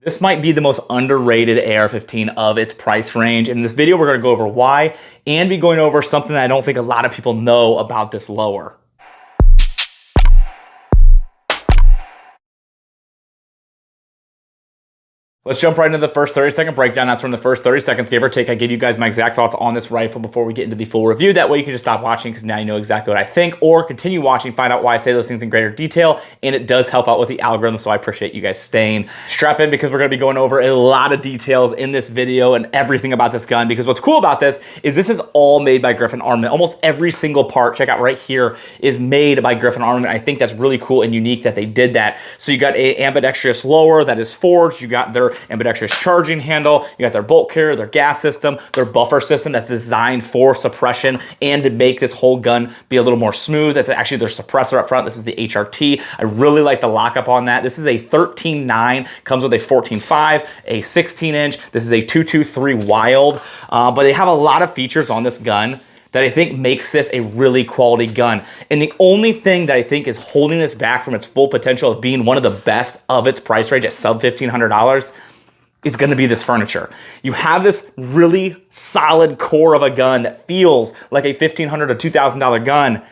This might be the most underrated AR-15 of its price range. In this video, we're going to go over why and be going over something that I don't think a lot of people know about this lower. Let's jump right into the first 30-second breakdown. That's from the first 30 seconds, give or take. I give you guys my exact thoughts on this rifle before we get into the full review. That way you can just stop watching because now you know exactly what I think, or continue watching, find out why I say those things in greater detail, and it does help out with the algorithm, so I appreciate you guys staying. Strap in because we're going to be going over a lot of details in this video and everything about this gun, because what's cool about this is all made by Griffin Armament. Almost every single part, check out right here, is made by Griffin Armament. I think that's really cool and unique that they did that. So you got a ambidextrous lower that is forged, you got their ambidextrous charging handle, you got their bolt carrier, their gas system, their buffer system that's designed for suppression and to make this whole gun be a little more smooth. That's actually their suppressor up front. This is the HRT. I really like the lockup on that. This is a 13.9, comes with a 14.5, a 16-inch. This is a 223 Wild, but they have a lot of features on this gun that I think makes this a really quality gun. And the only thing that I think is holding this back from its full potential of being one of the best of its price range at sub $1,500 is going to be this furniture. You have this really solid core of a gun that feels like a $1,500 to $2,000 gun,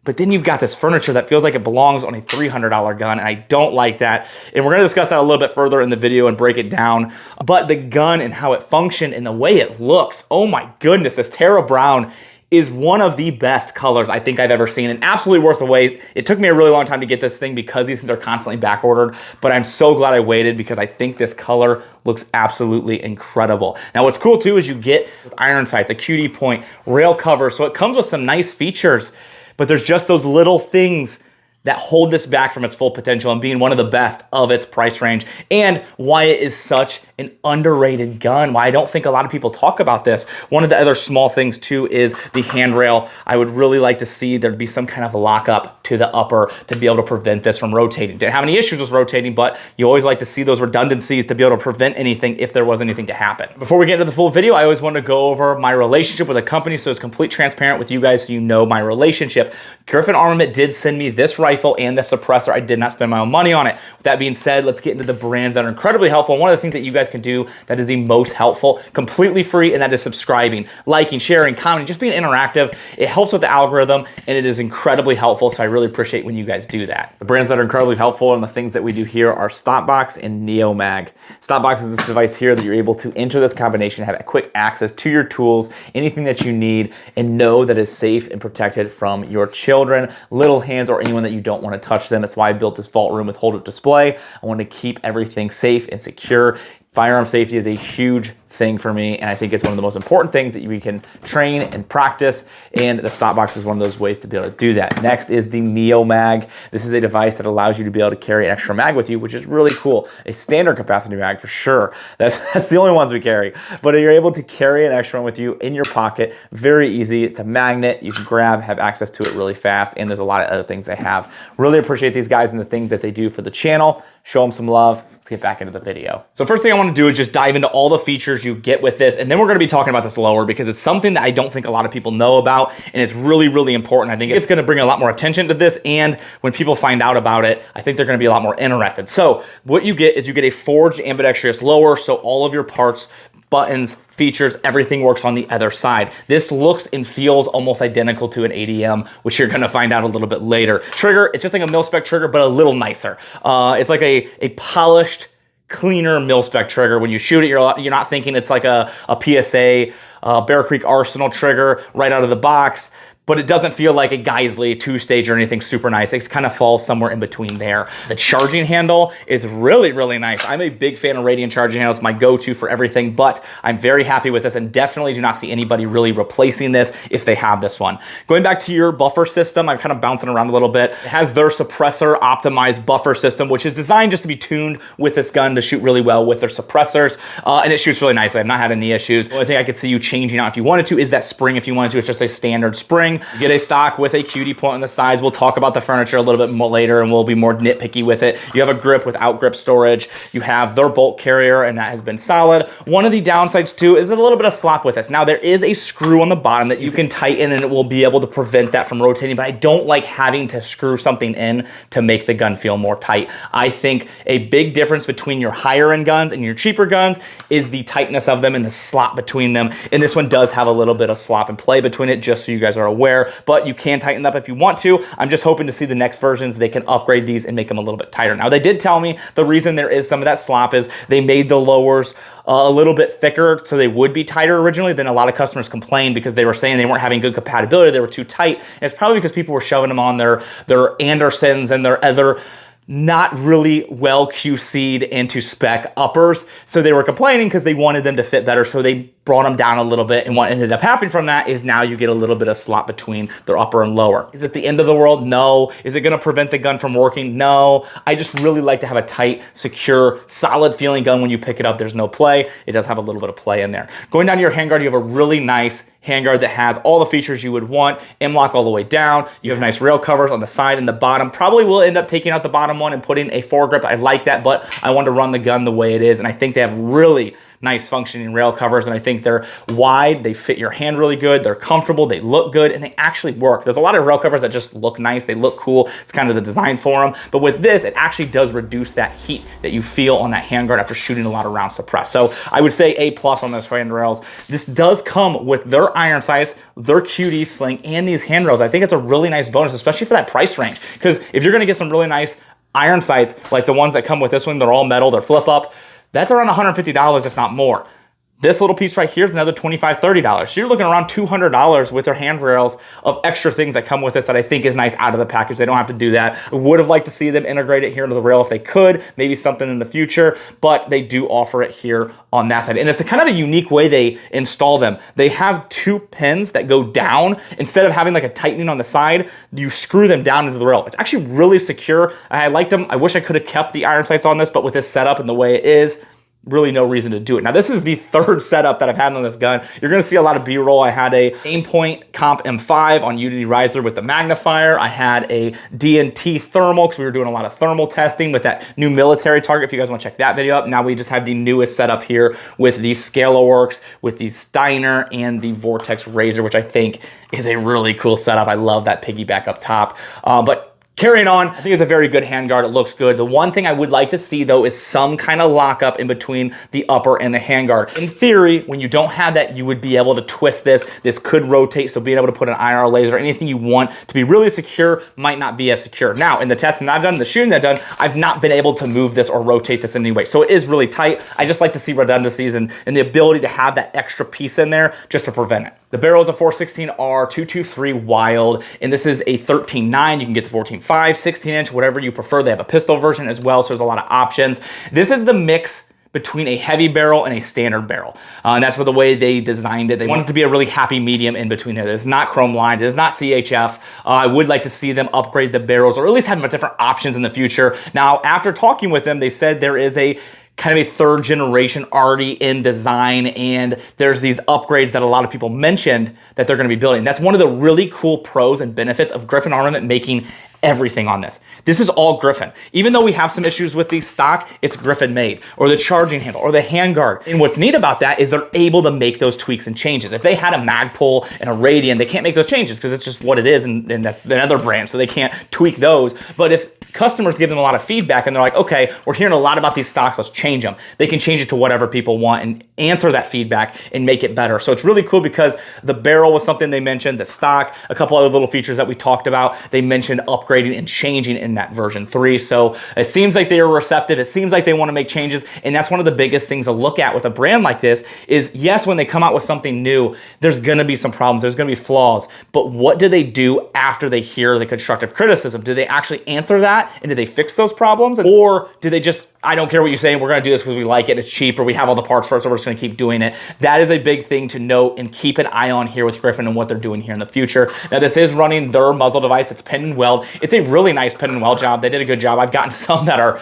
but then you've got this furniture that feels like it belongs on a $300 gun, and I don't like that. And we're going to discuss that a little bit further in the video and break it down. But the gun and how it functioned and the way it looks, oh my goodness, this Terra Brown is one of the best colors I think I've ever seen, and absolutely worth the wait. It took me a really long time to get this thing because these things are constantly back ordered, but I'm so glad I waited because I think this color looks absolutely incredible. Now what's cool too is you get iron sights, a QD point, rail cover, so it comes with some nice features, but there's just those little things that hold this back from its full potential and being one of the best of its price range, and why it is such an underrated gun, why I don't think a lot of people talk about this. One of the other small things too is the handrail. I would really like to see there'd be some kind of lockup to the upper to be able to prevent this from rotating. Didn't have any issues with rotating, but you always like to see those redundancies to be able to prevent anything if there was anything to happen. Before we get into the full video, I always want to go over my relationship with the company so it's complete transparent with you guys so you know my relationship. Griffin Armament did send me this rifle and the suppressor. I did not spend my own money on it. With that being said, let's get into the brands that are incredibly helpful. And one of the things that you guys can do that is the most helpful, completely free, and that is subscribing, liking, sharing, commenting, just being interactive. It helps with the algorithm, and it is incredibly helpful, so I really appreciate when you guys do that. The brands that are incredibly helpful and the things that we do here are Stopbox and NeoMag. Stopbox is this device here that you're able to enter this combination, have quick access to your tools, anything that you need, and know that it's safe and protected from your children, little hands, or anyone that you don't want to touch them. That's why I built this vault room with hold-up display. I want to keep everything safe and secure. Firearm safety is a huge thing for me, and I think it's one of the most important things that we can train and practice, and the Stopbox is one of those ways to be able to do that. Next is the NeoMag. This is a device that allows you to be able to carry an extra mag with you, which is really cool. A standard capacity mag for sure. That's the only ones we carry, but you're able to carry an extra one with you in your pocket. Very easy. It's a magnet. You can grab, have access to it really fast, and there's a lot of other things they have. Really appreciate these guys and the things that they do for the channel. Show them some love. Let's get back into the video. So first thing I want to do is just dive into all the features you get with this, and then we're going to be talking about this lower because it's something that I don't think a lot of people know about, and it's really, really important. I think it's going to bring a lot more attention to this, and when people find out about it, I think they're going to be a lot more interested. So what you get is you get a forged ambidextrous lower, so all of your parts, buttons, features, everything works on the other side. This looks and feels almost identical to an ADM, which you're gonna find out a little bit later. Trigger, it's just like a mil-spec trigger, but a little nicer. It's like a polished, cleaner mil-spec trigger. When you shoot it, you're not thinking it's like a PSA, Bear Creek Arsenal trigger right out of the box, but it doesn't feel like a Geisley two-stage or anything super nice. It kind of falls somewhere in between there. The charging handle is really, really nice. I'm a big fan of Radiant charging handles, my go-to for everything, but I'm very happy with this and definitely do not see anybody really replacing this if they have this one. Going back to your buffer system, I'm kind of bouncing around a little bit. It has their suppressor optimized buffer system, which is designed just to be tuned with this gun to shoot really well with their suppressors, and it shoots really nicely. I've not had any issues. The only thing I could see you changing out if you wanted to is that spring if you wanted to. It's just a standard spring. string. You get a stock with a QD point on the sides. We'll talk about the furniture a little bit more later, and we'll be more nitpicky with it. You have a grip without grip storage. You have their bolt carrier, and that has been solid. One of the downsides too is a little bit of slop with this. Now there is a screw on the bottom that you can tighten, and it will be able to prevent that from rotating, but I don't like having to screw something in to make the gun feel more tight. I think a big difference between your higher end guns and your cheaper guns is the tightness of them and the slop between them. And this one does have a little bit of slop and play between it, just so you guys are aware, but you can tighten up if you want to. I'm just hoping to see the next versions, they can upgrade these and make them a little bit tighter. Now they did tell me the reason there is some of that slop is they made the lowers a little bit thicker, so they would be tighter originally. Then a lot of customers complained because they were saying they weren't having good compatibility, they were too tight. And it's probably because people were shoving them on their Andersons and their other not really well QC'd into spec uppers. So they were complaining because they wanted them to fit better. So they brought them down a little bit. And what ended up happening from that is now you get a little bit of slop between their upper and lower. Is it the end of the world? No. Is it going to prevent the gun from working? No. I just really like to have a tight, secure, solid feeling gun when you pick it up. There's no play. It does have a little bit of play in there. Going down to your handguard, you have a really nice handguard that has all the features you would want. M-lock all the way down. You have nice rail covers on the side and the bottom. Probably will end up taking out the bottom one and putting a foregrip. I like that, but I want to run the gun the way it is. And I think they have really nice functioning rail covers, and I think they're wide, they fit your hand really good, they're comfortable, they look good, and they actually work. There's a lot of rail covers that just look nice, they look cool, it's kind of the design for them, but with this, it actually does reduce that heat that you feel on that handguard after shooting a lot of rounds suppressed. So I would say A+ on those handrails. This does come with their iron sights, their QD sling, and these handrails. I think it's a really nice bonus, especially for that price range, because if you're gonna get some really nice iron sights, like the ones that come with this one, they're all metal, they're flip up, that's around $150, if not more. This little piece right here is another $25, $30. So you're looking around $200 with their handrails of extra things that come with this that I think is nice out of the package. They don't have to do that. I would have liked to see them integrate it here into the rail if they could, maybe something in the future, but they do offer it here on that side. And it's a kind of a unique way they install them. They have two pins that go down. Instead of having like a tightening on the side, you screw them down into the rail. It's actually really secure. I like them. I wish I could have kept the iron sights on this, but with this setup and the way it is, really no reason to do it. Now this is the third setup that I've had on this gun. You're gonna see a lot of B-roll. I had a Aimpoint Comp M5 on Unity Riser with the magnifier. I had a D&T thermal because we were doing a lot of thermal testing with that new military target. If you guys wanna check that video up. Now we just have the newest setup here with the ScalaWorks, with the Steiner, and the Vortex Razor, which I think is a really cool setup. I love that piggyback up top. But carrying on, I think it's a very good handguard. It looks good. The one thing I would like to see though is some kind of lockup in between the upper and the handguard. In theory, when you don't have that, you would be able to twist this. This could rotate, so being able to put an IR laser, anything you want to be really secure might not be as secure. Now, in the testing that I've done, the shooting that I've done, I've not been able to move this or rotate this in any way. So it is really tight. I just like to see redundancies and the ability to have that extra piece in there just to prevent it. The barrel is a 416R 223 Wild, and this is a 13.9. You can get the 14.5, 16-inch, whatever you prefer. They have a pistol version as well, so there's a lot of options. This is the mix between a heavy barrel and a standard barrel. And that's for the way they designed it. They want it to be a really happy medium in between there. It's not chrome lined, it is not CHF. I would like to see them upgrade the barrels or at least have different options in the future. Now, after talking with them, they said there is a kind of a third generation already in design, and there's these upgrades that a lot of people mentioned that they're gonna be building. That's one of the really cool pros and benefits of Griffin Armament making everything on this. This is all Griffin. Even though we have some issues with the stock, it's Griffin made, or the charging handle, or the handguard. And what's neat about that is they're able to make those tweaks and changes. If they had a Magpul and a Radian, they can't make those changes because it's just what it is, and that's another brand, so they can't tweak those. But if customers give them a lot of feedback and they're like, okay, we're hearing a lot about these stocks, let's change them. They can change it to whatever people want and answer that feedback and make it better. So it's really cool because the barrel was something they mentioned, the stock, a couple other little features that we talked about, they mentioned upgrading and changing in that version 3. So it seems like they are receptive. It seems like they want to make changes. And that's one of the biggest things to look at with a brand like this is, yes, when they come out with something new, there's going to be some problems. There's going to be flaws. But what do they do after they hear the constructive criticism? Do they actually answer that? And do they fix those problems? Or do they just, I don't care what you say, we're going to do this because we like it, it's cheap, or we have all the parts for it, so we're just going to keep doing it. That is a big thing to note and keep an eye on here with Griffin and what they're doing here in the future. Now, this is running their muzzle device. It's pin and weld. It's a really nice pin and weld job. They did a good job. I've gotten some that are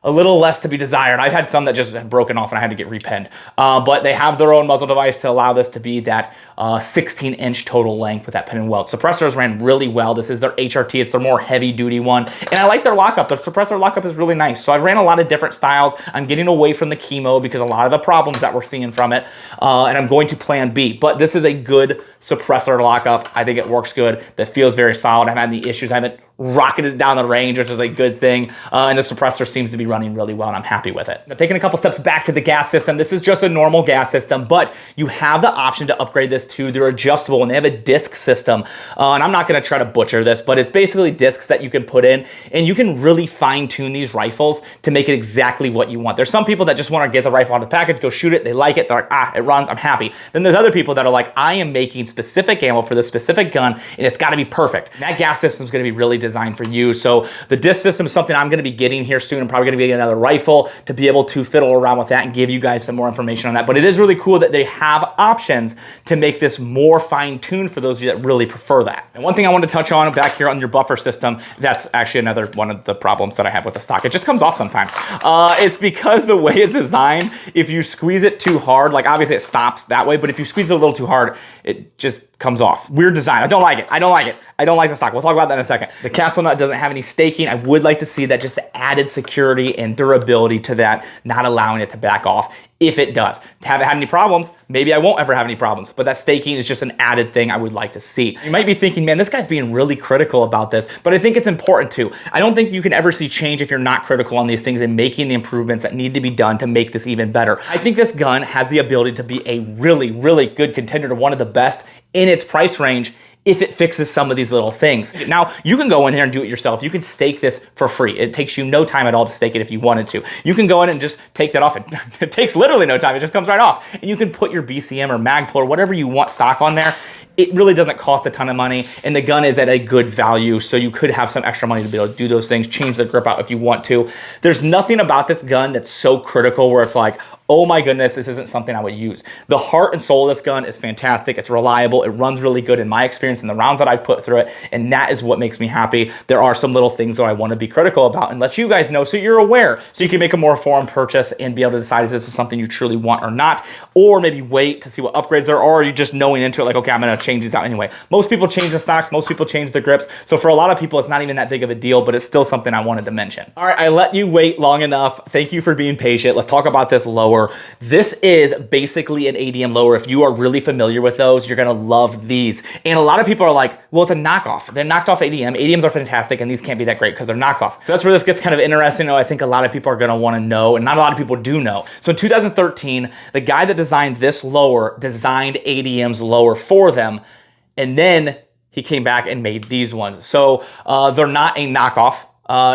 a little less to be desired. I've had some that just have broken off and I had to get repinned. But they have their own muzzle device to allow this to be that 16-inch total length with that pin and weld. Suppressors ran really well. This is their HRT. It's their more heavy-duty one. And I like their lockup. The suppressor lockup is really nice. So I ran a lot of different styles. I'm getting away from the chemo because a lot of the problems that we're seeing from it. And I'm going to plan B. But this is a good suppressor lockup. I think it works good. That feels very solid. I haven't had any issues. I haven't rocketed down the range, which is a good thing. And the suppressor seems to be running really well, and I'm happy with it. Now, taking a couple steps back to the gas system, this is just a normal gas system, but you have the option to upgrade this to their adjustable, and they have a disc system. And I'm not gonna try to butcher this, but it's basically discs that you can put in, and you can really fine tune these rifles to make it exactly what you want. There's some people that just wanna get the rifle out of the package, go shoot it, they like it, they're like, it runs, I'm happy. Then there's other people that are like, I am making specific ammo for this specific gun, and it's gotta be perfect. And that gas system is gonna be really designed for you. So the disc system is something I'm going to be getting here soon. I'm probably going to be getting another rifle to be able to fiddle around with that and give you guys some more information on that. But it is really cool that they have options to make this more fine-tuned for those of you that really prefer that. And one thing I want to touch on back here on your buffer system, that's actually another one of the problems that I have with the stock. It just comes off sometimes. It's because the way it's designed, if you squeeze it too hard, like obviously it stops that way, but if you squeeze it a little too hard, it just comes off. Weird design. I don't like it. I don't like it. I don't like the stock. We'll talk about that in a second. The castle nut doesn't have any staking. I would like to see that just added security and durability to that, not allowing it to back off. If it does. Haven't had any problems, maybe I won't ever have any problems, but that staking is just an added thing I would like to see. You might be thinking, man, this guy's being really critical about this, but I think it's important to. I don't think you can ever see change if you're not critical on these things and making the improvements that need to be done to make this even better. I think this gun has the ability to be a really, really good contender to one of the best in its price range if it fixes some of these little things. Now, you can go in here and do it yourself. You can stake this for free. It takes you no time at all to stake it if you wanted to. You can go in and just take that off. It takes literally no time. It just comes right off. And you can put your BCM or Magpul or whatever you want stock on there. It really doesn't cost a ton of money, and the gun is at a good value, so you could have some extra money to be able to do those things, change the grip out if you want to. There's nothing about this gun that's so critical where it's like, oh my goodness, this isn't something I would use. The heart and soul of this gun is fantastic. It's reliable. It runs really good in my experience in the rounds that I've put through it, and that is what makes me happy. There are some little things that I want to be critical about and let you guys know so you're aware, so you can make a more informed purchase and be able to decide if this is something you truly want or not, or maybe wait to see what upgrades there are, or you just knowing into it like, okay, I'm going to change these out anyway. Most people change the stocks. Most people change the grips. So for a lot of people, it's not even that big of a deal, but it's still something I wanted to mention. All right, I let you wait long enough. Thank you for being patient. Let's talk about this lower. This is basically an ADM lower. If you are really familiar with those, you're going to love these. And a lot of people are like, well, it's a knockoff. They're knocked off ADM. ADMs are fantastic, and these can't be that great because they're knockoff. So that's where this gets kind of interesting. I think a lot of people are going to want to know, and not a lot of people do know. So in 2013, the guy that designed this lower designed ADM's lower for them. And then he came back and made these ones. So they're not a knockoff.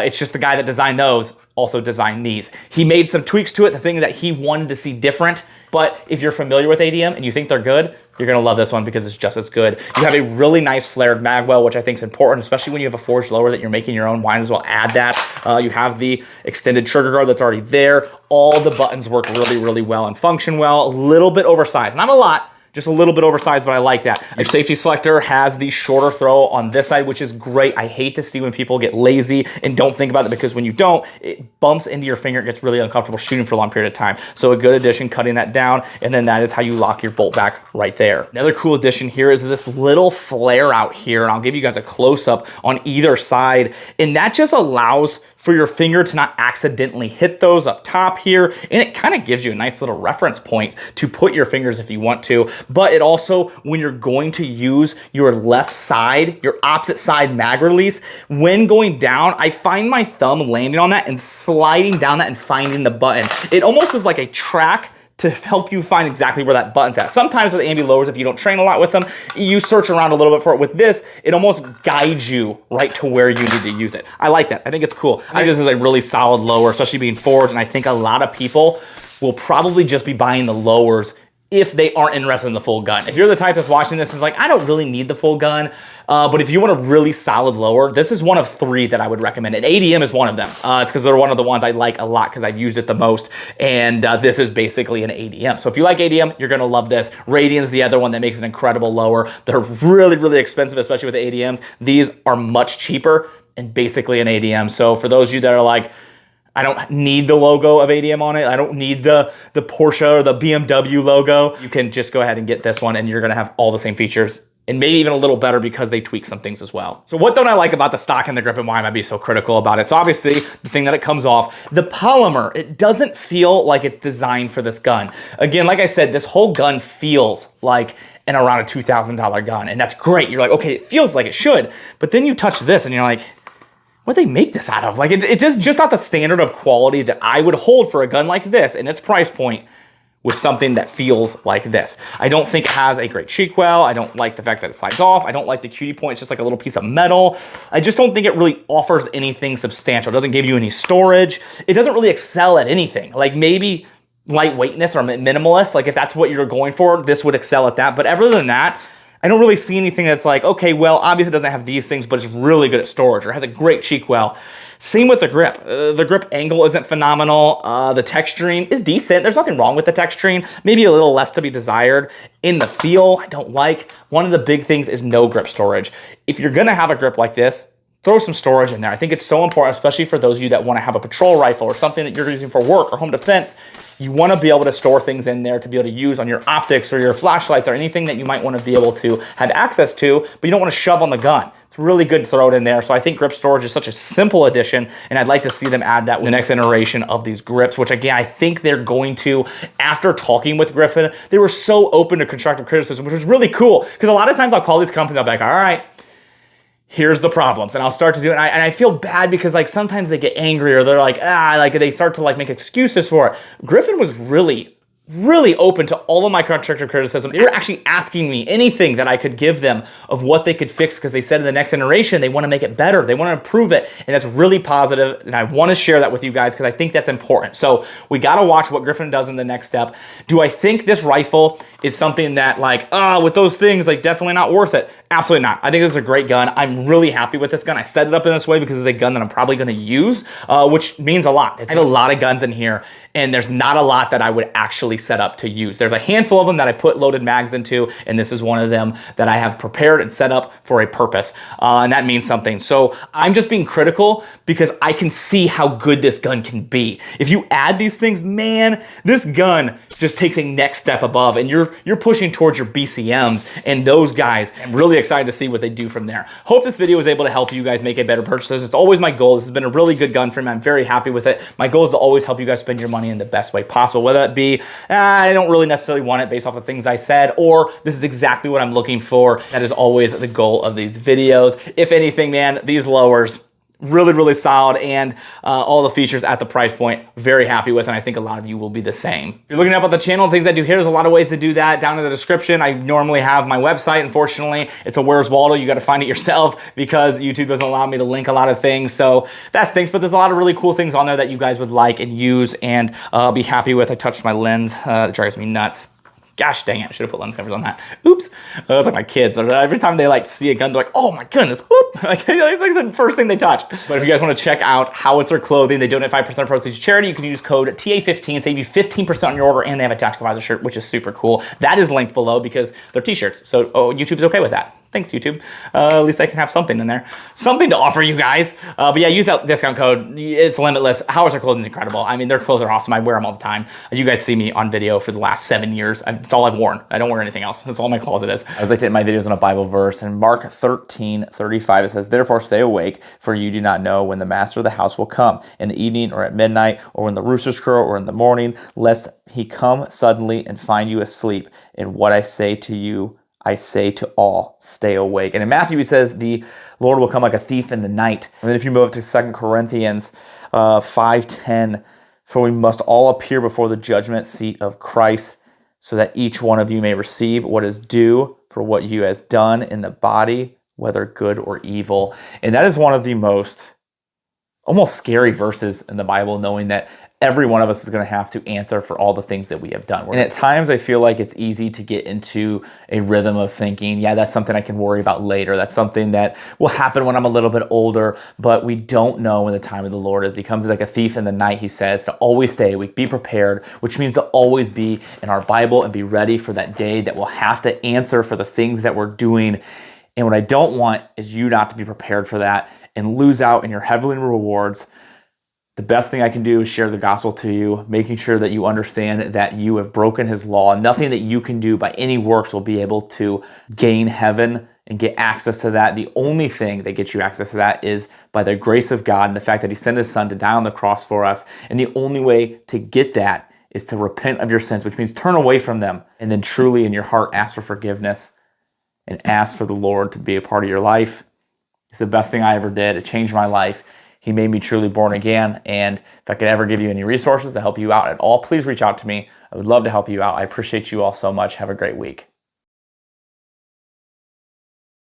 It's just the guy that designed those also designed these. He made some tweaks to it, the thing that he wanted to see different. But if you're familiar with ADM and you think they're good, you're gonna love this one because it's just as good. You have a really nice flared magwell, which I think is important, especially when you have a forged lower that you're making your own. Might as well add that. You have the extended trigger guard that's already there. All the buttons work really, really well and function well. A little bit oversized, not a lot, just a little bit oversized, but I like that. Your safety selector has the shorter throw on this side, which is great. I hate to see when people get lazy and don't think about it, because when you don't, it bumps into your finger. It gets really uncomfortable shooting for a long period of time. So a good addition, cutting that down, and then that is how you lock your bolt back right there. Another cool addition here is this little flare out here, and I'll give you guys a close-up on either side, and that just allows for your finger to not accidentally hit those up top here. And it kind of gives you a nice little reference point to put your fingers if you want to. But it also, when you're going to use your left side, your opposite side mag release, when going down, I find my thumb landing on that and sliding down that and finding the button. It almost is like a track to help you find exactly where that button's at. Sometimes with ambi lowers, if you don't train a lot with them, you search around a little bit for it. With this, it almost guides you right to where you need to use it. I like that. I think it's cool. I think this is a really solid lower, especially being forged, and I think a lot of people will probably just be buying the lowers if they aren't interested in the full gun. If you're the type that's watching this and is like, I don't really need the full gun, but if you want a really solid lower, this is one of 3 that I would recommend. And ADM is one of them. It's because they're one of the ones I like a lot because I've used it the most. And this is basically an ADM. So if you like ADM, you're gonna love this. Radian's the other one that makes an incredible lower. They're really, really expensive, especially with the ADMs. These are much cheaper and basically an ADM. So for those of you that are like, I don't need the logo of ADM on it. I don't need the Porsche or the BMW logo. You can just go ahead and get this one and you're gonna have all the same features and maybe even a little better because they tweak some things as well. So what don't I like about the stock and the grip and why am I being so critical about it? So obviously the thing that it comes off, the polymer, it doesn't feel like it's designed for this gun. Again, like I said, this whole gun feels like around a $2,000 gun and that's great. You're like, okay, it feels like it should, but then you touch this and you're like, what they make this out of? Like it just not the standard of quality that I would hold for a gun like this and its price point with something that feels like this. I don't think it has a great cheek well. I don't like the fact that it slides off. I don't like the cutie point. It's just like a little piece of metal. I just don't think it really offers anything substantial. It doesn't give you any storage. It doesn't really excel at anything. Like maybe lightweightness or minimalist. Like if that's what you're going for, this would excel at that. But other than that, I don't really see anything that's like, okay, well, obviously it doesn't have these things, but it's really good at storage or has a great cheek well. Same with the grip. The grip angle isn't phenomenal. The texturing is decent. There's nothing wrong with the texturing. Maybe a little less to be desired. In the feel, I don't like. One of the big things is no grip storage. If you're gonna have a grip like this, throw some storage in there. I think it's so important, especially for those of you that want to have a patrol rifle or something that you're using for work or home defense. You want to be able to store things in there to be able to use on your optics or your flashlights or anything that you might want to be able to have access to, but you don't want to shove on the gun. It's really good to throw it in there. So I think grip storage is such a simple addition, and I'd like to see them add that with the next iteration of these grips, which again, I think they're going to, after talking with Griffin, they were so open to constructive criticism, which was really cool. Because a lot of times I'll call these companies, I'll be like, all right, here's the problems. And I'll start to do it. And I feel bad because like sometimes they get angry or they're like, like they start to like make excuses for it. Griffin was really open to all of my constructive criticism. They were actually asking me anything that I could give them of what they could fix because they said in the next iteration, they want to make it better. They want to improve it. And that's really positive. And I want to share that with you guys because I think that's important. So we got to watch what Griffin does in the next step. Do I think this rifle is something that like, with those things, like definitely not worth it? Absolutely not. I think this is a great gun. I'm really happy with this gun. I set it up in this way because it's a gun that I'm probably going to use, which means a lot. I have a lot of guns in here and there's not a lot that I would actually set up to use. There's a handful of them that I put loaded mags into, and this is one of them that I have prepared and set up for a purpose, and that means something. So I'm just being critical because I can see how good this gun can be. If you add these things, man, this gun just takes a next step above, and you're pushing towards your BCMs and those guys. I'm really excited to see what they do from there. Hope this video was able to help you guys make a better purchase. It's always my goal. This has been a really good gun for me. I'm very happy with it. My goal is to always help you guys spend your money in the best way possible, whether it be, I don't really necessarily want it based off of things I said, or this is exactly what I'm looking for. That is always the goal of these videos. If anything, man, these lowers, really solid, and all the features at the price point, very happy with, and I think a lot of you will be the same. If you're looking up at the channel and things I do here, there's a lot of ways to do that down in the description. I normally have my website. Unfortunately, it's a Where's Waldo. You got to find it yourself because YouTube doesn't allow me to link a lot of things, so that stinks, but there's a lot of really cool things on there that you guys would like and use and be happy with. I touched my lens. It drives me nuts. Gosh dang it, I should have put lens covers on that. Oops. That's like my kids. Every time they like see a gun, they're like, oh my goodness, whoop. Like, it's like the first thing they touch. But if you guys want to check out Howitzer Clothing, they donate 5% of proceeds to charity. You can use code TA15, save you 15% on your order, and they have a tactical visor shirt, which is super cool. That is linked below because they're t-shirts. So YouTube's okay with that. Thanks, YouTube. At least I can have something in there. Something to offer you guys. But yeah, use that discount code. It's limitless. Howitzer Clothing is incredible. I mean, their clothes are awesome. I wear them all the time. You guys see me on video for the last 7 years. It's all I've worn. I don't wear anything else. That's all my closet is. I was looking at my videos on a Bible verse. In Mark 13:35, it says, therefore stay awake, for you do not know when the master of the house will come, in the evening or at midnight, or when the roosters crow or in the morning, lest he come suddenly and find you asleep. And what I say to you, I say to all, stay awake. And in Matthew, he says, the Lord will come like a thief in the night. And then if you move up to 2 Corinthians 5:10, for we must all appear before the judgment seat of Christ, so that each one of you may receive what is due for what you has done in the body, whether good or evil. And that is one of the most almost scary verses in the Bible, knowing that every one of us is going to have to answer for all the things that we have done. And at times I feel like it's easy to get into a rhythm of thinking, yeah, that's something I can worry about later. That's something that will happen when I'm a little bit older, but we don't know when the time of the Lord is. He comes like a thief in the night, he says, to always stay awake, be prepared, which means to always be in our Bible and be ready for that day that we'll have to answer for the things that we're doing. And what I don't want is you not to be prepared for that and lose out in your heavenly rewards The best thing I can do is share the gospel to you, making sure that you understand that you have broken his law. Nothing that you can do by any works will be able to gain heaven and get access to that. The only thing that gets you access to that is by the grace of God and the fact that he sent his son to die on the cross for us. And the only way to get that is to repent of your sins, which means turn away from them and then truly in your heart ask for forgiveness and ask for the Lord to be a part of your life. It's the best thing I ever did. It changed my life. He made me truly born again. And if I could ever give you any resources to help you out at all, please reach out to me. I would love to help you out. I appreciate you all so much. Have a great week.